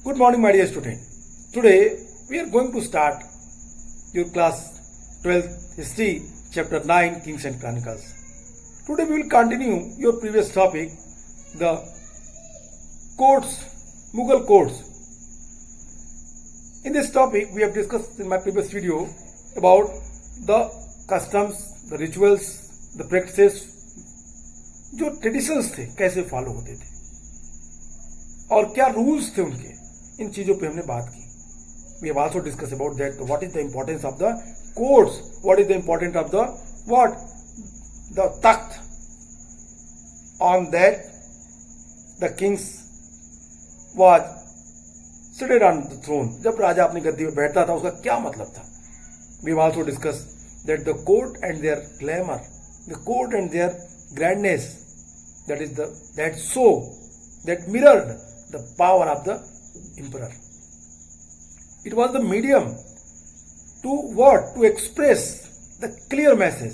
Good morning, my dear student. Today we are going to start your class 12th history, chapter 9, Kings and Chronicles. Today we will continue your previous topic, the courts, Mughal courts. In this topic, we have discussed in my previous video about the customs, the rituals, the practices, जो traditions थे कैसे follow होते थे और क्या rules थे उनके, इन चीजों पे हमने बात की. We have also discussed about that. What is the importance of the courts? What is the importance of the what? The takht. On that, the kings was seated on the throne. जब राजा अपनी गद्दी पे बैठता था उसका क्या मतलब था? We have also discussed that the court and their glamour, the court and their grandness, that mirrored the power of the emperor. It was the medium to what? To express the clear message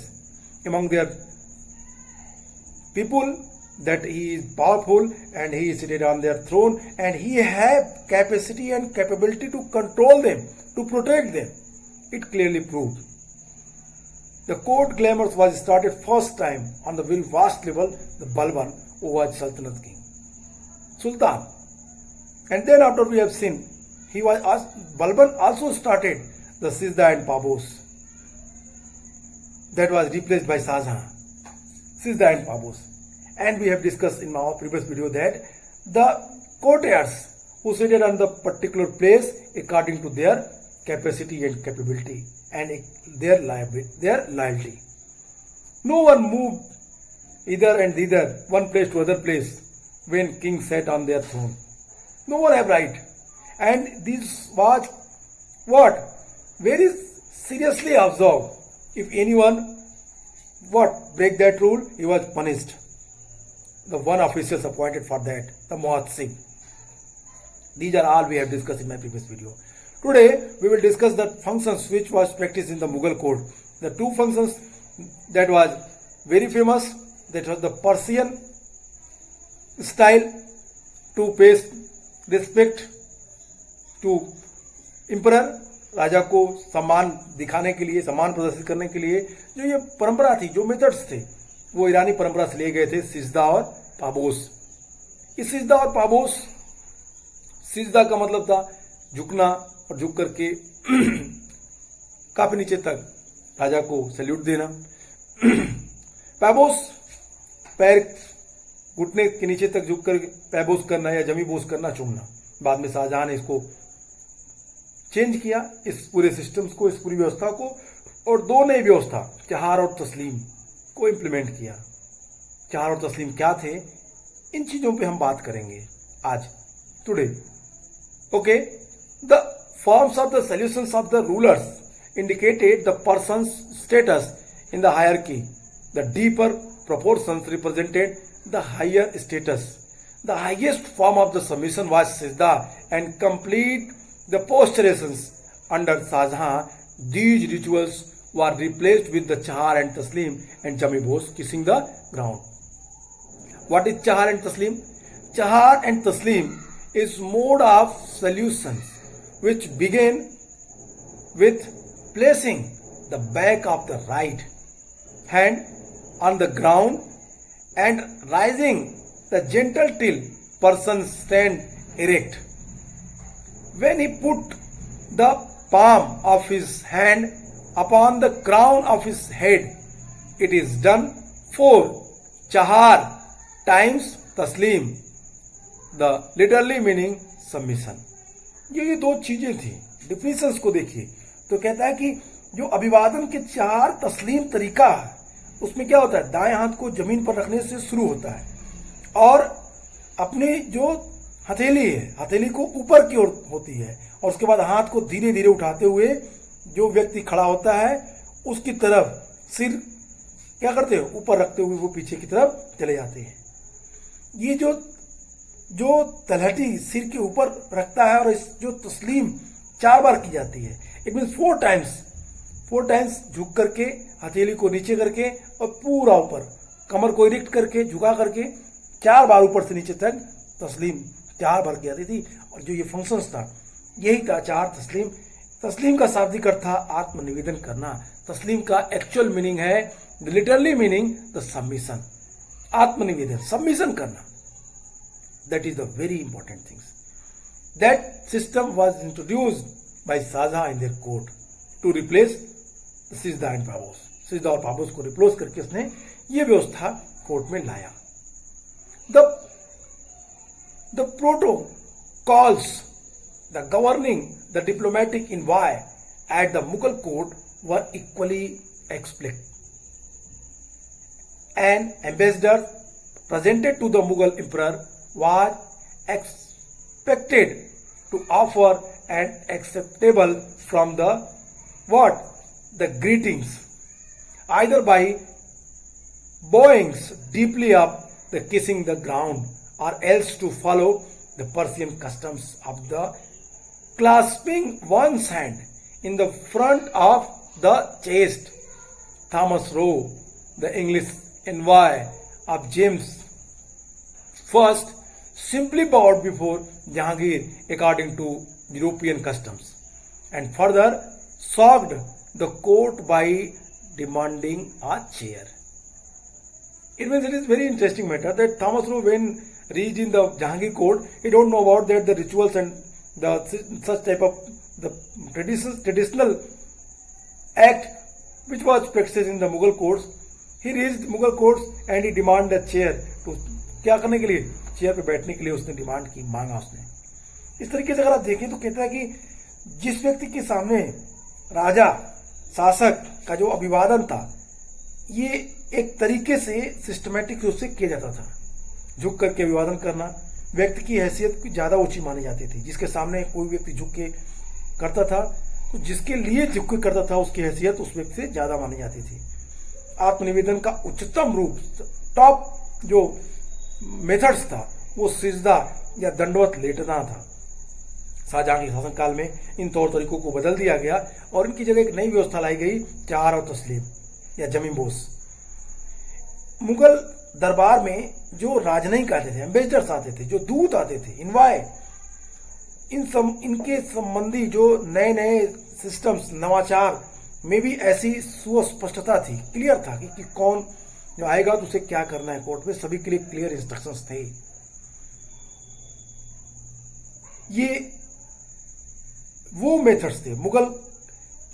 among their people that he is powerful and he is seated on their throne and he have capacity and capability to control them, to protect them. It clearly proved. The court glamour was started first time on the very vast level, the Balban, who was Sultanate king, Sultan. And then after we have seen, Balban also started the Sizda and Pabos. That was replaced by Shahjahan. Sizda and Pabos. And we have discussed in our previous video that the courtiers who seated on the particular place according to their capacity and capability and their loyalty. No one moved either and thither, one place to other place when king sat on their throne. No one have right. And this was what? Very seriously observed. If anyone break that rule, he was punished. The one officials appointed for that, the Muhatsib. These are all we have discussed in my previous video. Today we will discuss the functions which was practiced in the Mughal court. The two functions that was very famous, that was the Persian style to pay respect to emperor, राजा को सम्मान दिखाने के लिए, सम्मान प्रदर्शित करने के लिए जो ये परंपरा थी, जो मेथड्स थे, वो ईरानी परंपरा से लिए गए थे, सिजदा और पाबोस. इस सिजदा और पाबोस, सिजदा का मतलब था झुकना और झुक करके काफी नीचे तक राजा को सैल्यूट देना. पैबोस, पैर घुटने के नीचे तक झुक कर पैबोस करना या जमी बोस करना, चूमना. बाद में शाहजहां ने इसको चेंज किया, इस पूरे सिस्टम्स को, इस पूरी व्यवस्था को, और दो नई व्यवस्था, चहार और तस्लीम को इंप्लीमेंट किया. चहार और तस्लीम क्या थे, इन चीजों पे हम बात करेंगे आज, today. Okay. The forms of the solutions of the rulers indicated the person's status in the hierarchy. The deeper proportions represented the higher status. The highest form of the submission was Sizda and complete the posturations. Under Shahjahan, these rituals were replaced with the Chahar and Taslim and Jamibos kissing the ground. What is Chahar and Taslim? Chahar and Taslim is mode of solutions which began with placing the back of the right hand on the ground and raising the gentle till person stand erect. When he put the palm of his hand upon the crown of his head, it is done 4 chahar times taslim, the literally meaning submission. ये दो चीजें थी. Definitions को देखिए तो कहता है कि जो अभिवादन के 4 तस्लीम तरीका है, उसमें क्या होता है, दाएं हाथ को जमीन पर रखने से शुरू होता है और अपनी जो हथेली है, हथेली को ऊपर की ओर होती है, और उसके बाद हाथ को धीरे धीरे उठाते हुए जो व्यक्ति खड़ा होता है उसकी तरफ सिर क्या करते हो, ऊपर रखते हुए वो पीछे की तरफ चले जाते हैं. ये जो तलहटी सिर के ऊपर रखता है और इस जो तस्लीम 4 बार की जाती है, इट मीन 4 टाइम्स झुक करके, हथेली को नीचे करके और पूरा ऊपर कमर को इरेक्ट करके, झुका करके 4 बार ऊपर से नीचे तक तस्लीम 4 बार की जाती थी और जो ये फंक्शंस था यही था चार तस्लीम। तस्लीम का शाब्दिक अर्थ था आत्मनिवेदन करना। तस्लीम का एक्चुअल मीनिंग है, लिटरली मीनिंग द सबमिशन, आत्मनिवेदन, सबमिशन करना। That is the very important things. That system was introduced by Shahjahan in their court to replace सिजदा एंड पाबोस। सिजदा और पाबोस को रिप्लेस करके उसने ये व्यवस्था कोर्ट में लाया। The protocols, the governing, the diplomatic envoy at the Mughal court were equally explicit. An ambassador presented to the Mughal emperor was expected to offer an acceptable from the what? The greetings, either by bowing deeply up, the kissing the ground, or else to follow the Persian customs of the clasping one's hand in the front of the chest. Thomas Roe, the English envoy of James I, simply bowed before Jahangir according to European customs, and further shocked the court by demanding a chair. It means it is very interesting matter that Thomas Roe, when reached in the Jahangir court, he don't know about that the rituals and the such type of the traditional act which was practiced in the Mughal courts. He reached Mughal courts and he demanded a chair to क्या करने के लिए, chair पे बैठने के लिए उसने demand की, मांगा उसने। इस तरीके से अगर आप देखें तो कहता है कि जिस व्यक्ति के सामने राजा शासक का जो अभिवादन था ये एक तरीके से सिस्टमेटिक रूप से किया जाता था। झुक करके अभिवादन करना व्यक्ति की हैसियत ज्यादा ऊंची मानी जाती थी। जिसके सामने कोई व्यक्ति झुक के करता था तो जिसके लिए झुक के करता था उसकी हैसियत उस व्यक्ति से ज्यादा मानी जाती थी। आत्मनिवेदन का उच्चतम रूप, टॉप जो मेथड्स था वो सिजदा या दंडवत लेटना था। शाहजहां के शासनकाल में इन तौर तरीकों को बदल दिया गया और इनकी जगह एक नई व्यवस्था लाई गई, चार और तस्लीम या जमींबोस। मुगल दरबार में जो राजनयिक आते थे, एम्बेसडर्स आते थे, जो दूत आते थे, इनवाय, इनके संबंधी जो नए नए सिस्टम्स, नवाचार में भी ऐसी सुस्पष्टता थी, क्लियर था कि कौन जो आएगा तो उसे क्या करना है। कोर्ट में सभी के लिए क्लियर इंस्ट्रक्शंस थे। ये वो मेथड्स थे मुगल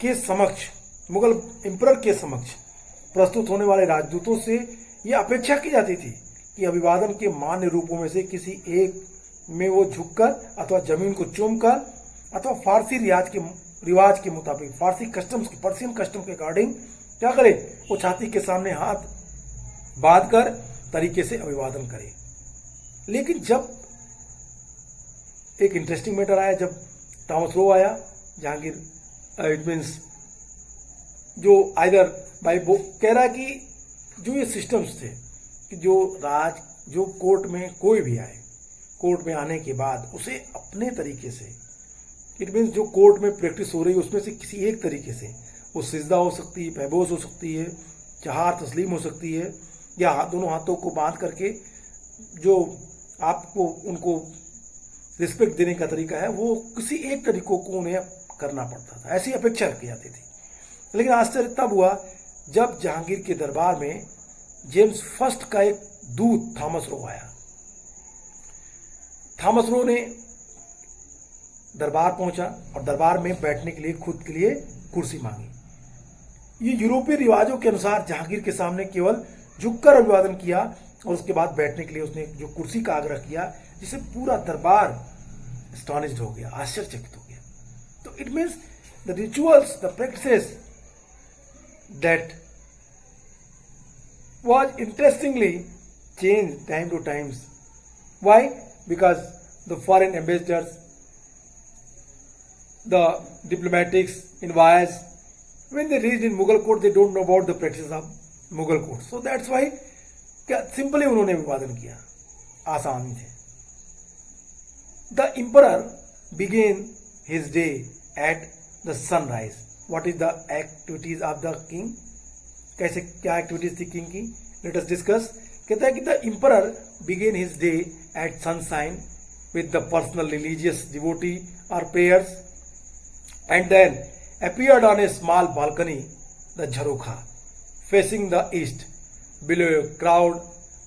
के समक्ष, मुगल एम्परर के समक्ष प्रस्तुत होने वाले राजदूतों से ये अपेक्षा की जाती थी कि अभिवादन के मान्य रूपों में से किसी एक में वो झुककर अथवा जमीन को चूमकर अथवा फारसी रिवाज के मुताबिक, फारसी कस्टम्स, पर्शियन कस्टम के अकॉर्डिंग क्या करे, वो छाती के सामने हाथ बांध कर तरीके से अभिवादन करे। लेकिन जब एक इंटरेस्टिंग मैटर आया, जब थॉमस रो आया, जहांगीर, इट मीन्स जो आइदर बाई कह रहा कि जो ये सिस्टम्स थे कि जो कोर्ट में कोई भी आए, कोर्ट में आने के बाद उसे अपने तरीके से, इट मीन्स जो कोर्ट में प्रैक्टिस हो रही है उसमें से किसी एक तरीके से, वो सिजदा हो सकती है, पैबोस हो सकती है, चार तस्लीम हो सकती है, या दोनों हाथों को बांध करके जो आपको उनको रिस्पेक्ट देने का तरीका है, वो किसी एक तरीकों को उन्हें करना पड़ता था, ऐसी अपेक्षा रखी जाती थी। लेकिन आश्चर्य तब हुआ जब जहांगीर के दरबार में जेम्स फर्स्ट का एक दूत थॉमस रो आया। थॉमस रो ने दरबार पहुंचा और दरबार में बैठने के लिए खुद के लिए कुर्सी मांगी। ये यूरोपीय रिवाजों के अनुसार जहांगीर के सामने केवल झुककर अभिवादन किया और उसके बाद बैठने के लिए उसने जो कुर्सी का आग्रह किया, जिससे पूरा दरबार एस्टॉनिश्ड हो गया, आश्चर्यचकित हो गया। तो it means the rituals, the practices that was interestingly changed time to times. Why? Because the foreign ambassadors, the diplomatics, envoys, when they reached in Mughal court, they don't know about the practices of Mughal court. So that's why simply उन्होंने अभिवादन किया आसानी से। The emperor began his day at the sunrise. What is the activities of the king? कैसे क्या activities थी king की? Let us discuss. कहता है कि the emperor began his day at sunshine with the personal religious devotee or prayers, and then appeared on a small balcony, the Jharokha, facing the east, below a crowd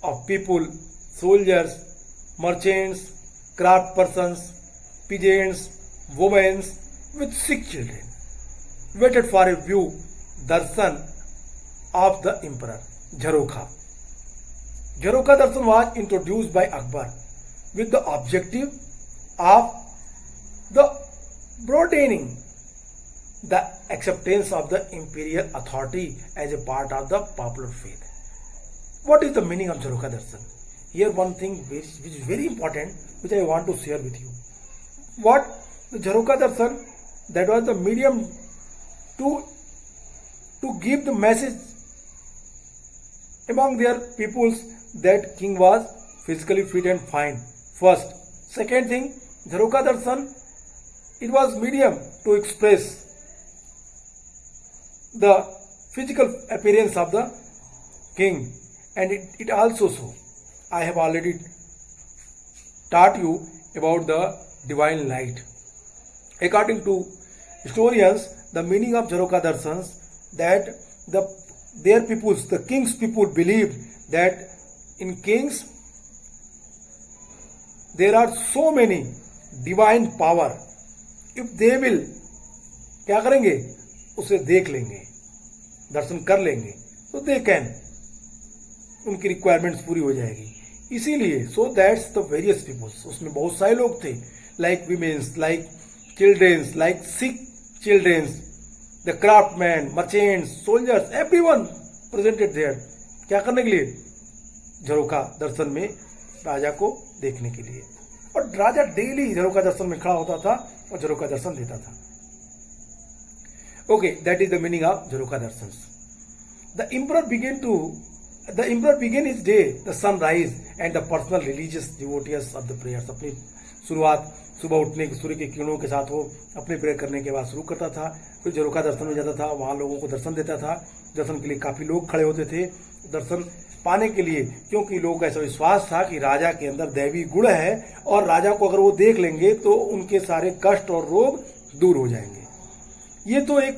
of people, soldiers, merchants, craft persons, peasants, women with sick children, waited for a view, darshan of the emperor, Jharokha. Jharokha darshan was introduced by Akbar with the objective of the broadening the acceptance of the imperial authority as a part of the popular faith. What is the meaning of Jharokha darshan? Here one thing which is very important, which I want to share with you. What the Jharokha darshan, that was the medium to give the message among their peoples that king was physically fit and fine. First. Second thing, Jharokha darshan, it was medium to express the physical appearance of the king, and it also shows. I have already taught you about the divine light. According to historians, the meaning of Jharokha darshans, that their peoples, the king's people, believed that in kings there are so many divine power. If they will, क्या करेंगे, उसे देख लेंगे, दर्शन कर लेंगे, तो they can, उनकी requirements पूरी हो जाएगी. इसीलिए so that's the various peoples, उसमें बहुत सारे लोग थे, like womens, like childrens, like sick childrens, the craftsman, merchants, soldiers, everyone presented there. क्या करने के लिए? झरोखा दर्शन में राजा को देखने के लिए. और राजा डेली झरोखा दर्शन में खड़ा होता था और झरोखा दर्शन देता था. Okay, that is the meaning of Jharokha darshans. The emperor began his day, the sunrise, and the personal religious devotees of the prayers. अपनी शुरुआत सुबह उठने के सूर्य के किरणों के साथ वो अपने प्रेयर करने के बाद शुरू करता था. फिर झरोखा दर्शन में जाता था, वहाँ लोगों को दर्शन देता था. दर्शन के लिए काफी लोग खड़े होते थे दर्शन पाने के लिए, क्योंकि लोगों का ऐसा विश्वास था कि राजा के अंदर दैवी गुण है और राजा को अगर वो देख लेंगे तो उनके सारे कष्ट और रोग दूर हो जाएंगे. ये तो एक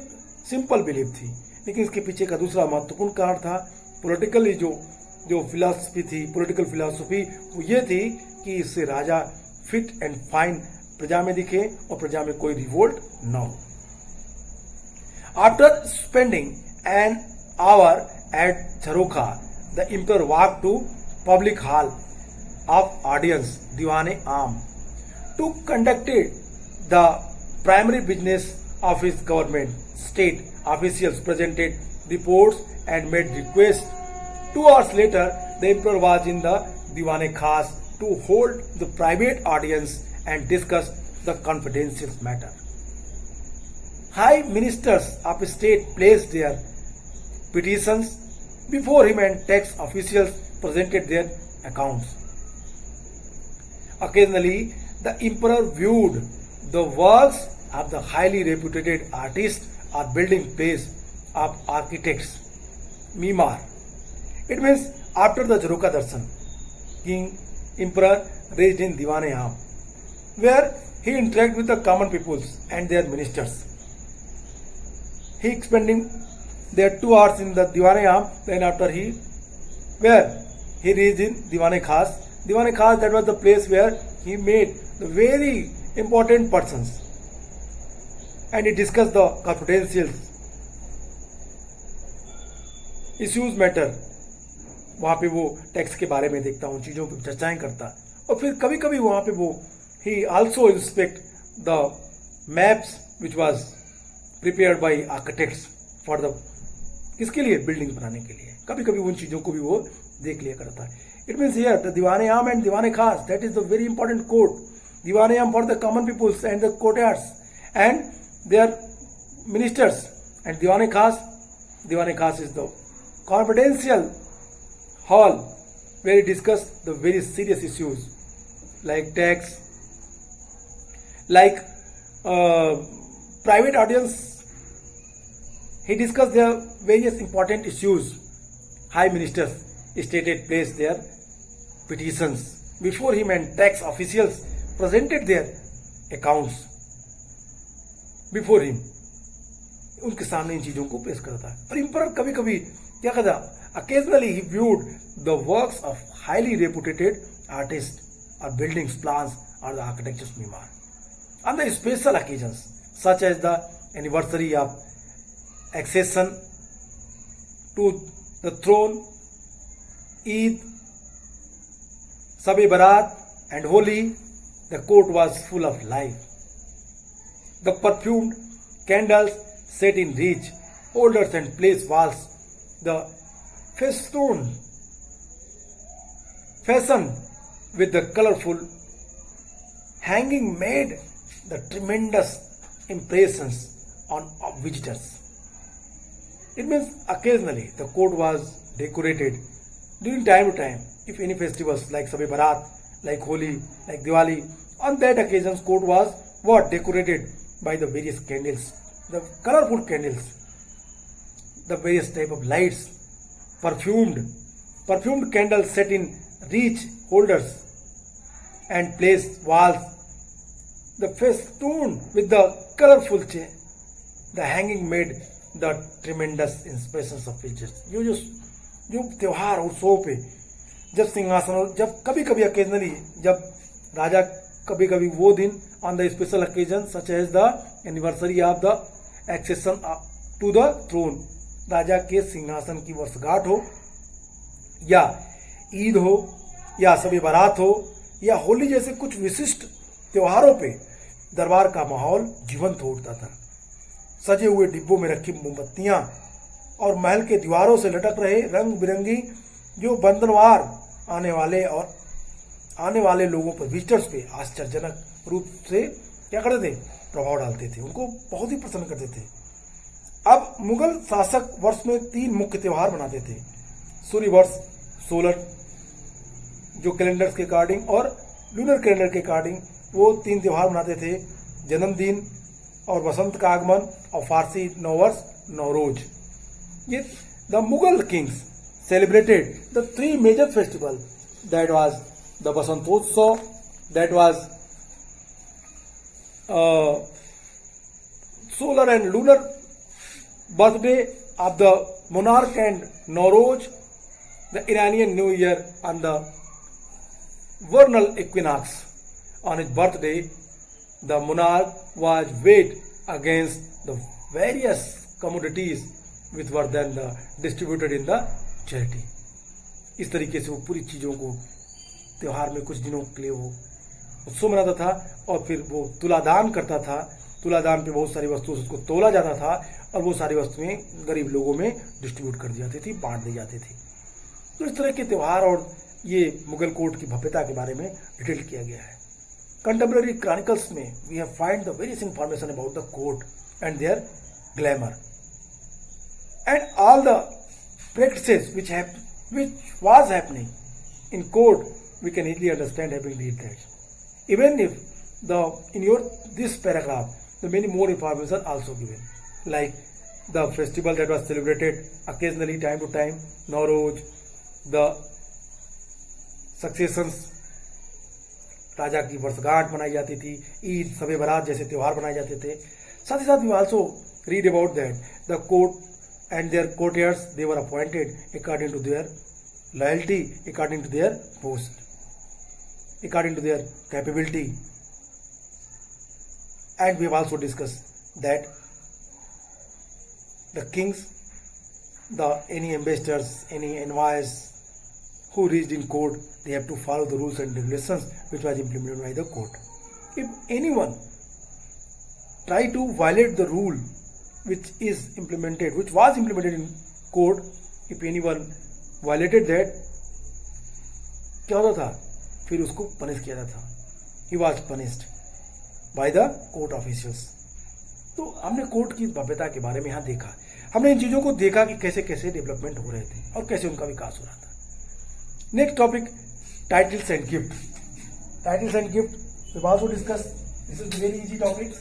सिंपल बिलीफ थी, लेकिन इसके पीछे का दूसरा महत्वपूर्ण कारण था. पॉलिटिकली जो फिलॉसफी थी, पॉलिटिकल फिलॉसफी, वो ये थी कि इससे राजा फिट एंड फाइन प्रजा में दिखे और प्रजा में कोई रिवोल्ट न हो. After spending an hour at jharokha, the emperor walk to public hall of audience, Diwane Aam, to conducted the primary business of his government. State officials presented reports and made requests. 2 hours later, the emperor was in the Diwane Khas to hold the private audience and discuss the confidential matter. High ministers of state placed their petitions before him and tax officials presented their accounts. Occasionally, the emperor viewed the works of the highly reputed artists or building place of architects. Mimar. It means after the Jharokha darshan, King Emperor raised in Diwane Aam, where he interacted with the common peoples and their ministers. He expending their 2 hours in the Diwane Aam, then after he reached in Diwane Khas. Diwane Khas, that was the place where he made the very important persons. And he discussed the confidential issues matter. वहाँ पे वो tax के बारे में देखता, उन चीज़ों पर चर्चाएं करता. और फिर कभी कभी वहाँ पे वो he also inspect the maps which was prepared by architects for the, किसके लिए? बिल्डिंग बनाने के लिए. कभी कभी उन चीज़ों को भी वो देख लिया करता है. It means here the Diwane Aam and Diwane Khas, that is the very important code. Diwane Aam for the common peoples and the courtiers and their ministers, and Diwane Khas is the confidential hall where he discussed the very serious issues like tax, like private audience. He discussed their various important issues. High ministers stated placed their petitions before him and tax officials presented their accounts before him. उनके सामने इन चीजों को पेश करता है. और emperor कभी कभी क्या करता, occasionally he viewed the works of highly reputed artists or buildings plans or the architecture's mimar on the special occasions such as the anniversary of accession to the throne, Eid, Shab-e Barat and Holi. The court was full of life. The perfumed candles set in rich holders and place walls, the festoon fashioned with the colorful hanging made the tremendous impressions on visitors. It means occasionally the court was decorated during time to time. If any festivals like Shab-e Barat, like Holi, like Diwali, on that occasion court was what? Decorated by the various candles, the colorful candles, the various type of lights, perfumed candles set in rich holders and placed walls, the festoon with the colorful the hanging made the tremendous inspirations of pictures. जो त्योहार उत्सव पे जब सिंहासन, जब कभी कभी occasionally जब राजा कभी कभी वो दिन on the special occasion such as the anniversary of the accession to the throne, राजा के सिंहासन की वर्षगांठ हो या ईद हो या शब-ए बारात हो या होली जैसे कुछ विशिष्ट त्योहारों पे दरबार का माहौल जीवंत हो उठता था. सजे हुए डिब्बों में रखी मोमबत्तियां और महल के दीवारों से लटक रहे रंग बिरंगी जो बंधनवार आने वाले लोगों पर, विजिटर्स पे आश्चर्यजनक रूप से क्या करते थे, प्रभाव डालते थे, उनको बहुत ही प्रसन्न करते थे. अब मुगल शासक वर्ष में 3 मुख्य त्योहार मनाते थे. सूर्य वर्ष सोलर जो कैलेंडर्स के अकॉर्डिंग और लूनर कैलेंडर के अकॉर्डिंग वो 3 त्योहार मनाते थे, जन्मदिन और बसंत का आगमन और फारसी नववर्ष नवरोज. ये the Mughal Kings celebrated the 3 major festivals, that was the Basantotsav, that was solar and lunar birthday of the monarch, and Nowruz, the Iranian New Year on the vernal equinox. On his birthday, the monarch was weighed against the various commodities which were then distributed in the charity. इस तरीके से वो पूरी चीज़ों को त्योहार में कुछ दिनों के लिए वो उत्सव मनाता था और फिर वो तुलादान करता था. तुलादान पे बहुत सारी वस्तुओं से उसको तोला जाता था और वो सारी वस्तुएं गरीब लोगों में डिस्ट्रीब्यूट कर दी जाती थी, बांट दी जाती थी. तो इस तरह के त्यौहार और ये मुगल कोर्ट की भव्यता के बारे में डिटेल किया गया है. कंटेम्प्रेरी क्रॉनिकल्स में we have find the various information about the court and their glamour and all the practices which was happening in court. We can easily understand having read that. Even if this paragraph, the many more information are also given, like the festival that was celebrated occasionally time to time, Nowruz, the successions, राजा की वर्षगांठ मनाई जाती थी, ईद, शब-ए बारात जैसे त्योहार मनाए जाते थे. साथ ही साथ we also read about that the court and their courtiers, they were appointed according to their loyalty, according to their post, according to their capability. And we have also discussed that the kings, any ambassadors, any envoys who reached in court, they have to follow the rules and regulations which was implemented by the court. If anyone try to violate the rule which was implemented in court, if anyone violated that, क्या होता था, फिर उसको punish किया जाता था. He was punished by the court officials. तो हमने कोर्ट की भव्यता के बारे में यहाँ देखा, हमने इन चीजों को देखा कि कैसे कैसे डेवलपमेंट हो रहे थे और कैसे उनका विकास हो रहा था. Next topic, titles and gift. Titles and gift we also discuss. This is very easy topic.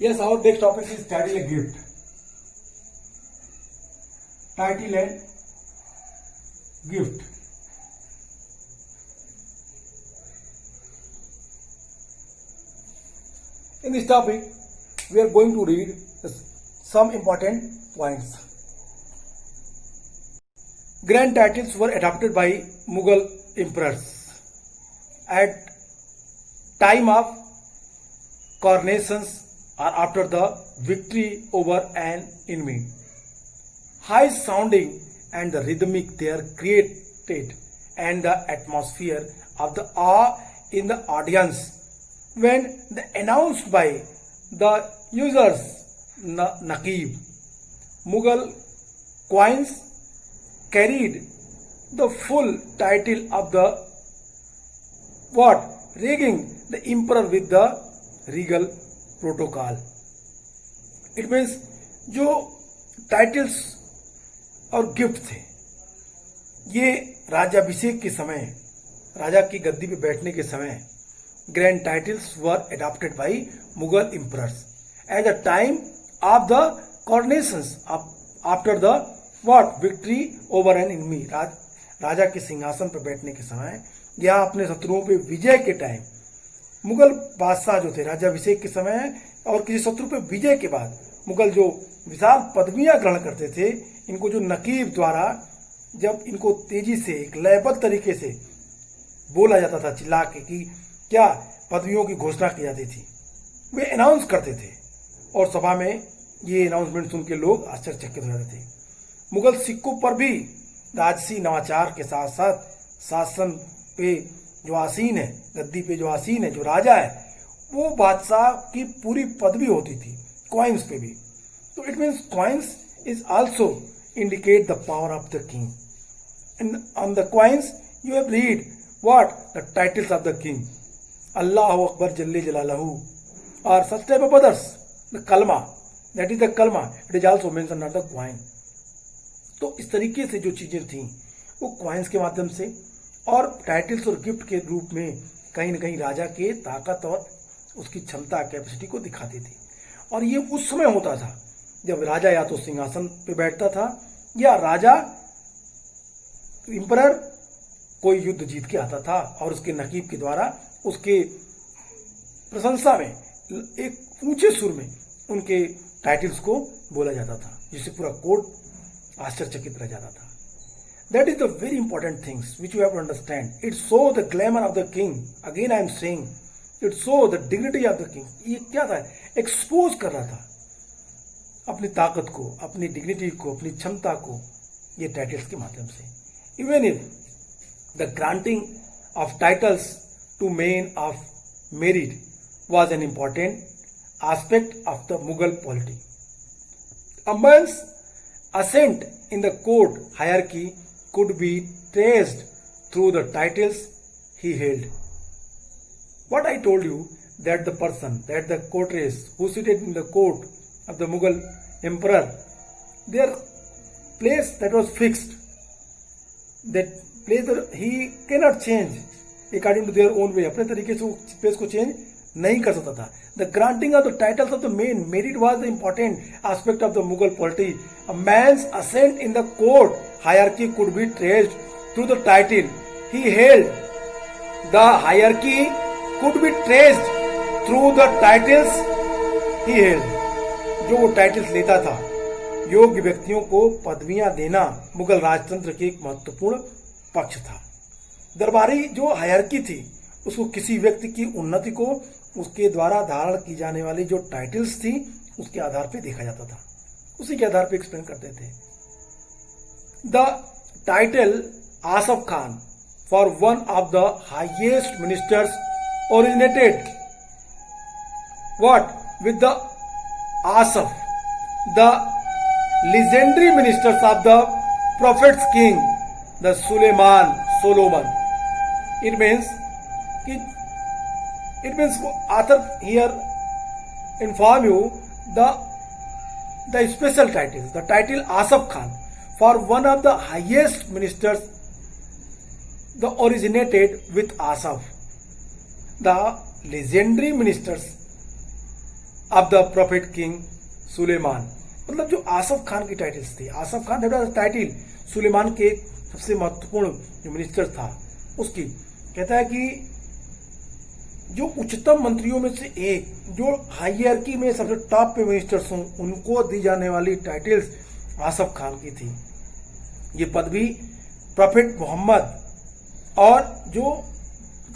Yes, our next topic is title and gift. Title and gift. In this topic, we are going to read some important points. Grand titles were adopted by Mughal emperors at time of coronations or after the victory over an enemy. High sounding and the rhythmic there created and the atmosphere of the awe in the audience when announced by the user's Naqib. Mughal coins carried the full title of the regging the emperor with the regal protocol. It means जो titles और gift थे ये राज्याभिषेक के समय राजा की गद्दी पे बैठने के समय grand titles were adopted by Mughal emperors at the time of the coronations after the victory over an enemy. राजा के सिंहासन पर बैठने के समय या अपने शत्रुओं पे विजय के टाइम मुगल बादशाह जो थे राज्याभिषेक के समय और किसी शत्रु पे विजय के बाद मुगल जो विशाल पदवियां ग्रहण करते थे इनको जो नकीब द्वारा जब इनको तेजी से एक लयबद्ध तरीके से बोला जाता था चिल्ला के कि क्या पदवियों की घोषणा की जाती थी वे अनाउंस करते थे और सभा में ये अनाउंसमेंट सुन के लोग आश्चर्यचकित हो जाते थे। मुगल सिक्कों पर भी राजसी नवाचार के साथ साथ शासन पे जो आसीन है गद्दी पे जो आसीन है जो राजा है वो बादशाह की पूरी पदवी होती थी कॉइन्स पे भी। तो it means coins is also indicate the power of the king. And on the coins you have read the titles of the king, Allahu Akbar Jalle Jalalahu, or such type of others. The kalma, that is the kalma, it is also mentioned under the coin. तो इस तरीके से जो चीजें थी वो coins के माध्यम से और टाइटल्स और गिफ्ट के रूप में कहीं न कहीं राजा के ताकत और उसकी क्षमता कैपेसिटी को दिखाती थी। और ये उस समय होता था जब राजा या तो सिंहासन पे बैठता था या राजा इंपरर कोई युद्ध जीत के आता था और उसके नकीब के द्वारा उसके प्रशंसा में एक ऊंचे सुर में उनके टाइटल्स को बोला जाता था जिससे पूरा कोर्ट आश्चर्यचकित रह जाता था। That is the very important things which you have to understand. It show the glamour of the king. Again I am saying it show the dignity of the king. ये क्या था? एक्सपोज कर रहा था अपनी ताकत को, अपनी डिग्निटी को, अपनी क्षमता को ये टाइटल्स के माध्यम से। Even if the granting of titles to men of merit was an important aspect of the Mughal polity. A man's ascent in the court hierarchy could be traced through the titles he held. What I told you, that the person, that the courtiers who seated in the court of the Mughal emperor, their place that was fixed, that place that he cannot change according to their own way. अपने तरीके से उस place को change नहीं कर सकता था। The granting of the titles of the men merit was the important aspect of the Mughal polity. A man's ascent in the court hierarchy could be traced through the title he held. The hierarchy could be traced through the titles he held. जो वो titles लेता था, योग्य व्यक्तियों को पदवियां देना मुगल राजतंत्र के एक महत्वपूर्ण पक्ष था। दरबारी जो हायरार्की थी उसको किसी व्यक्ति की उन्नति को उसके द्वारा धारण की जाने वाली जो टाइटल्स थी उसके आधार पे देखा जाता था, उसी के आधार पे एक्सप्लेन करते थे। The title Asaf Khan for one of the highest ministers originated with the Asaf the legendary ministers of the prophet's king, the Solomon. It means author here inform you the special titles. The title Asaf Khan for one of the highest ministers, the originated with Asaf. The legendary ministers of the prophet king Suleman. मतलब जो आसफ खान की titles थी, Asaf Khan that was title Suleman के सबसे महत्वपूर्ण जो minister था उसकी। कहता है कि जो उच्चतम मंत्रियों में से एक, जो हायरार्की में सबसे टॉप पे मिनिस्टर्स हों, उनको दी जाने वाली टाइटल्स आसफ खान की थी। ये पदवी प्रॉफिट मोहम्मद और जो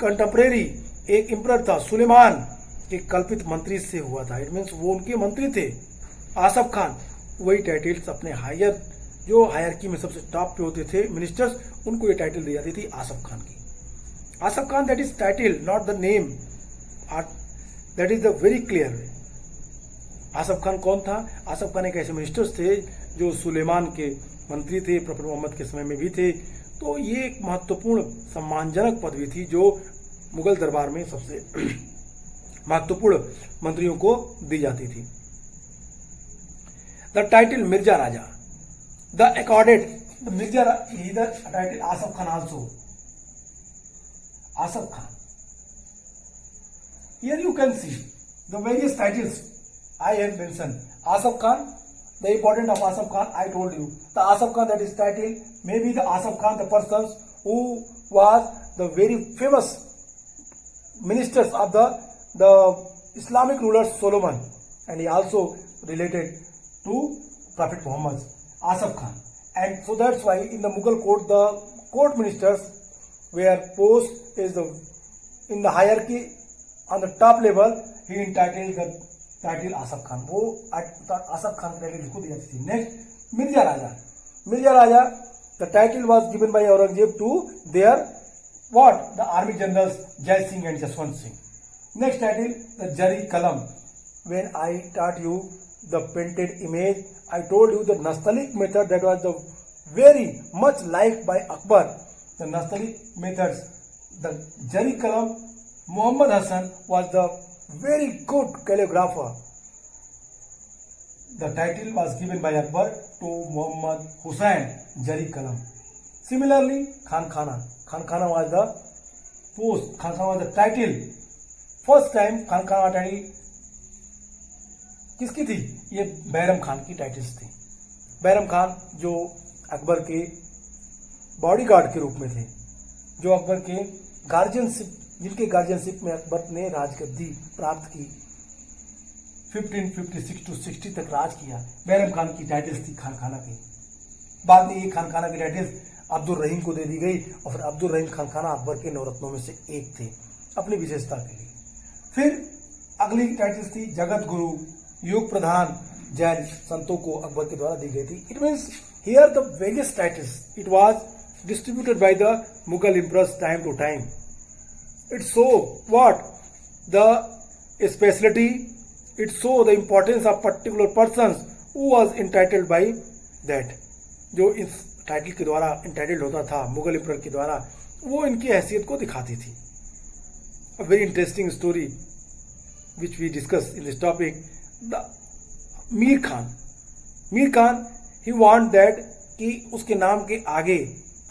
कंटेम्परेरी एक एम्परर था सुलेमान के कल्पित मंत्री से हुआ था। इट मीन्स वो उनके मंत्री थे आसफ खान, वही टाइटल्स अपने हायर जो हायरार्की में सबसे टॉप पे होते थे मिनिस्टर्स, उनको ये टाइटल दी जाती थी आसफ खान की। Asaf Khan that is title not the name, that is the very clear way. Asaf Khan कौन था? आसफ खान एक ऐसे मिनिस्टर्स थे जो सुलेमान के मंत्री थे, प्रॉफिट मोहम्मद के समय में भी थे। तो ये एक महत्वपूर्ण सम्मानजनक पदवी थी जो मुगल दरबार में सबसे महत्वपूर्ण मंत्रियों को दी जाती थी। The title Mirza Raja, the accorded the Mirza the title Asaf Khan also. Asaf Khan, here you can see the various titles I have mentioned. Asaf Khan, the importance of Asaf Khan I told you. The Asaf Khan that is title, maybe the Asaf Khan, the persons who was the very famous ministers of the Islamic rulers Solomon, and he also related to Prophet Muhammad, Asaf Khan. And so that's why in the Mughal court, the court ministers where post is in the hierarchy on the top level, he entitled the title Asaf Khan. वो आसफ खान की title इसको दी जाती थी। Next Mirza Raja. Mirza Raja, the title was given by Aurangzeb to their what? The army generals Jai Singh and Jaswant Singh. Next title, the Jari Kalam. When I taught you the painted image, I told you the Nastaliq method that was the very much liked by Akbar. The Nastaliq methods, the Jari Kalam, Muhammad Hassan was the very good calligrapher. The title was given by Akbar to Muhammad Hussain Jari Kalam. Similarly, Khan Khana. Khan Khana was the post. Khan Khana was the title. First time Khan Khana title किसकी थी? ये बैरम खान की titles थी। बैरम खान जो अकबर के bodyguard के रूप में थे, जो अकबर के गार्जियनशिप, जिनके गार्जियनशिप में अकबर ने राजगद्दी प्राप्त की, 1556 to 60 तक राज किया। बैरम खान की टाइटल्स थी खान खाना की। बाद में ये खान खाना की टाइटल्स अब्दुल रहीम को दे दी गई और फिर अब्दुल रहीम खान खाना अकबर के नवरत्नों में से एक थे अपनी विशेषता के लिए। फिर अगली टाइटल्स थी जगत गुरु, योग प्रधान, जैन संतों को अकबर के द्वारा दी गई थी। It means here the various titles, it was distributed by the Mughal emperors time to time. It show what? The speciality, it show the importance of particular persons who was entitled by that. जो इस title के द्वारा entitled होता था Mughal emperor के द्वारा, वो इनकी हैसियत को दिखाती थी। A very interesting story which we discuss in this topic, the Mir Khan. Mir Khan, he want that कि उसके नाम के आगे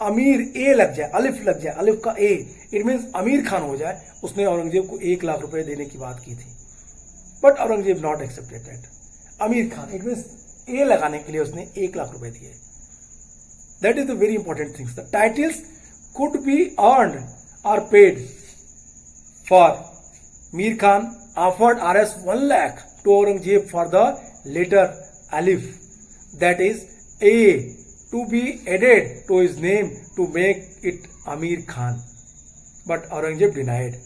अमीर ए लग जाए, अलिफ लग जाए, अलिफ का ए, इट मीन्स अमीर खान हो जाए। उसने औरंगजेब को 1 लाख रुपए देने की बात की थी, but Aurangzeb not accepted that. अमीर खान, इट मीन्स ए लगाने के लिए उसने 1 लाख रुपए दिए। That is the very important things. The titles could be earned और paid for. Mir Khan offered Rs 1 lakh to Aurangzeb for the letter Alif, that is A, to be added to his name to make it Amir Khan, but Aurangzeb denied.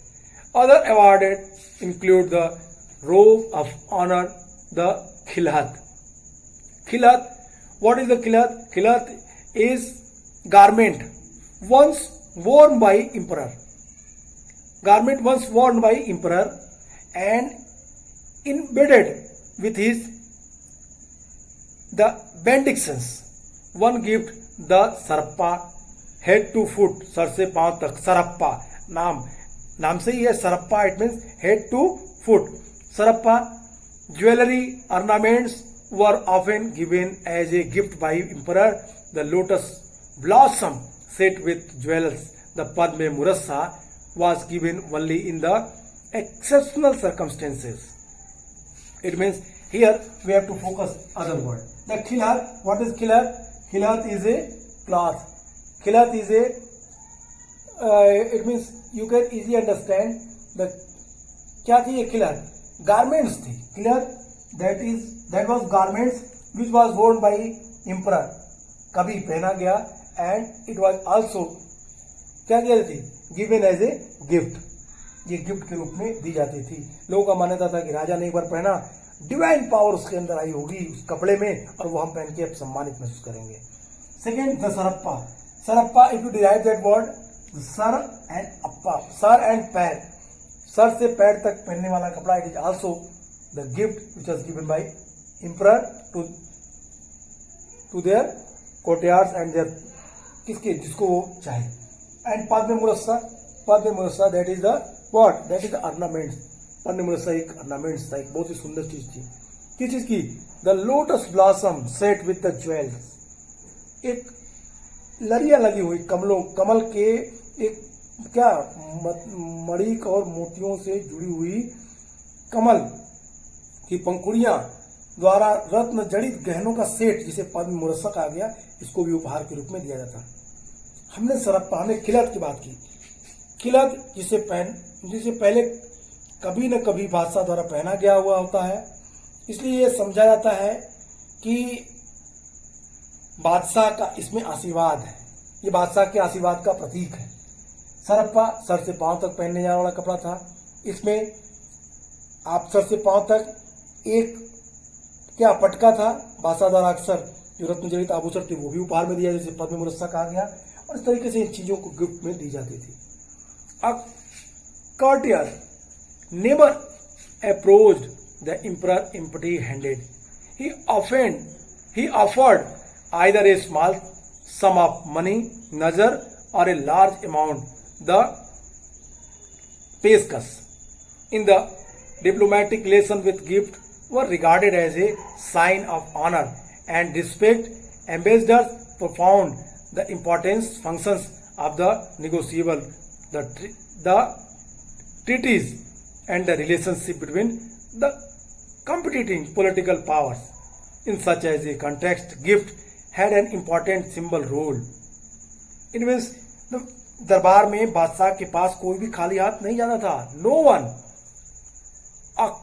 Other awarded include the robe of honor, the khilhat. Khilhat, what is the khilhat? Khilhat is garment once worn by emperor. Garment once worn by emperor and embedded with his the benedictions. One gift the sarappa, head to foot, सर से पांव तक, सरप्पा नाम से ही है सरप्पा, it means head to foot. Sarapa jewellery ornaments were often given as a gift by emperor. The lotus blossom set with jewels, the Padme Murassa, was given only in the exceptional circumstances. It means here we have to focus other word. The khilhat, what is khilhat? Khilhat is a cloth. Khilhat is a it means you can easily understand the क्या थी ये खिलत? Garments थी. खिलत that was garments which was worn by emperor. कभी पहना गया and it was also क्या किया थी? Given as a gift. ये गिफ्ट के रूप में दी जाती थी. लोगों का मान्यता था कि राजा ने एक बार पहना, डिवाइन पावर उसके अंदर आई होगी उस कपड़े में और वो हम पहन के अब सम्मानित महसूस करेंगे. Second the sarapa. Sarapa if you derive that word सर एंड अप्पा, सर एंड पैर, सर से पैर तक पहनने वाला कपड़ा. It is also the gift which was given by emperor to their courtiers and their किसके जिसको वो चाहे. And Padma Murassa that is the what? That is the ornaments. Padma Murassa एक ऑर्नामेंट्स था, एक बहुत ही सुंदर चीज थी. किस चीज की? The lotus blossom set with the jewels. एक लड़ियां लगी हुई कमल के एक क्या मणिक और मोतियों से जुड़ी हुई कमल की पंखुड़ियां द्वारा रत्न जड़ित गहनों का सेट जिसे पद्म मुरस्सा कहा गया, इसको भी उपहार के रूप में दिया जाता. हमने खिलत की बात की. खिलत जिसे पहले कभी न कभी बादशाह द्वारा पहना गया हुआ होता है, इसलिए यह समझा जाता है कि बादशाह का इसमें आशीर्वाद है. ये बादशाह के आशीर्वाद का प्रतीक है. सरप्पा सर से पांव तक पहनने जाने वाला कपड़ा था. इसमें आप सर से पांव तक एक क्या पटका था. बादशाह द्वारा अक्सर जो रत्नजड़ित आभूषण थे वो भी उपहार में दिया, जिसे पद्म मुरस्सा कहा गया. और इस तरीके से इन चीजों को गिफ्ट में दी जाती थी. अब courtier never approached the emperor empty-handed. He offered either a small sum of money, nazar, or a large amount, the peskas. In the diplomatic relation with gift were regarded as a sign of honor and respect. Ambassadors performed the importance functions of the negotiable, the treaties and the relationship between the competing political powers. In such as a context, gift had an important symbol role. It means दरबार में बादशाह के पास कोई भी खाली हाथ नहीं जाता था. No one,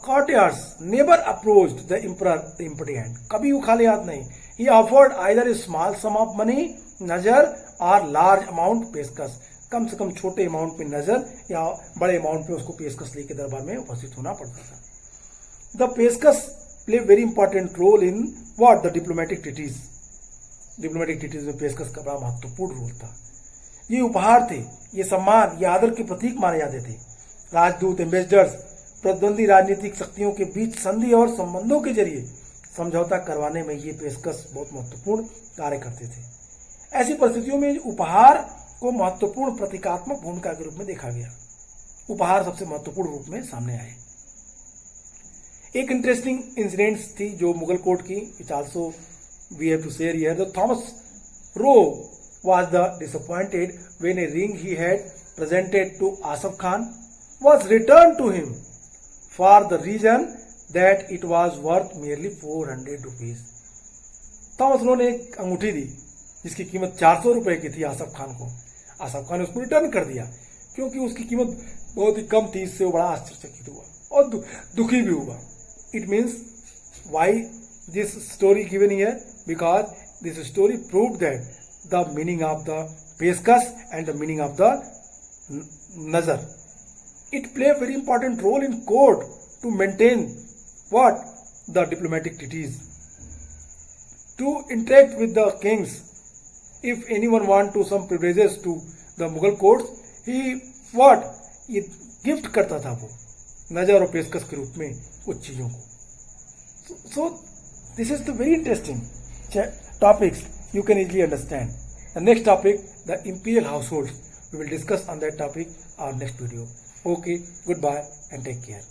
courtiers never approached the emperor empty-handed. कभी वो खाली हाथ नहीं. He offered either a small sum of money, nazar, or large amount पेशकश. कम से कम छोटे अमाउंट में नजर या बड़े अमाउंट में उसको पेशकश लेके दरबार में उपस्थित होना पड़ता था. The peshkash play very important role in what? The diplomatic treaties. Diplomatic treaties में पेशकश का बड़ा महत्वपूर्ण रोल था. ये उपहार थे, ये सम्मान, ये आदर के प्रतीक माने जाते थे. राजदूत, एम्बेसडर्स प्रतिद्वंदी राजनीतिक शक्तियों के बीच संधि और संबंधों के जरिए समझौता करवाने में ये पेशकश बहुत महत्वपूर्ण कार्य करते थे. ऐसी परिस्थितियों में उपहार को महत्वपूर्ण प्रतीकात्मक भूमिका के रूप में देखा गया. उपहार सबसे महत्वपूर्ण रूप में सामने आए. एक इंटरेस्टिंग इंसिडेंट थी जो मुगल कोर्ट की, which also we have to share here. The Thomas Roe was the disappointed when a ring he had presented to Asaf Khan was return to him for the reason that it was worth merely 400 rupees. Thomas Roe ने एक अंगूठी दी जिसकी कीमत 400 रुपए की थी आसफ खान को. आसफ खान ने उसको रिटर्न कर दिया क्योंकि उसकी कीमत बहुत ही कम थी. इससे वो बड़ा आश्चर्यचकित हुआ और दुखी भी हुआ. It means why this story given here? Because this story proved that the meaning of the पेशकश and the meaning of the नजर. It play very important role in court to maintain what? The diplomatic treaties, to interact with the kings. If anyone want to some privileges to the Mughal courts, he what? ये gift करता था वो नजर और पेशकश के रूप में कुछ चीजों को. So this is the very interesting topics you can easily understand. The next topic, the imperial households. We will discuss on that topic our next video. Okay, goodbye and take care.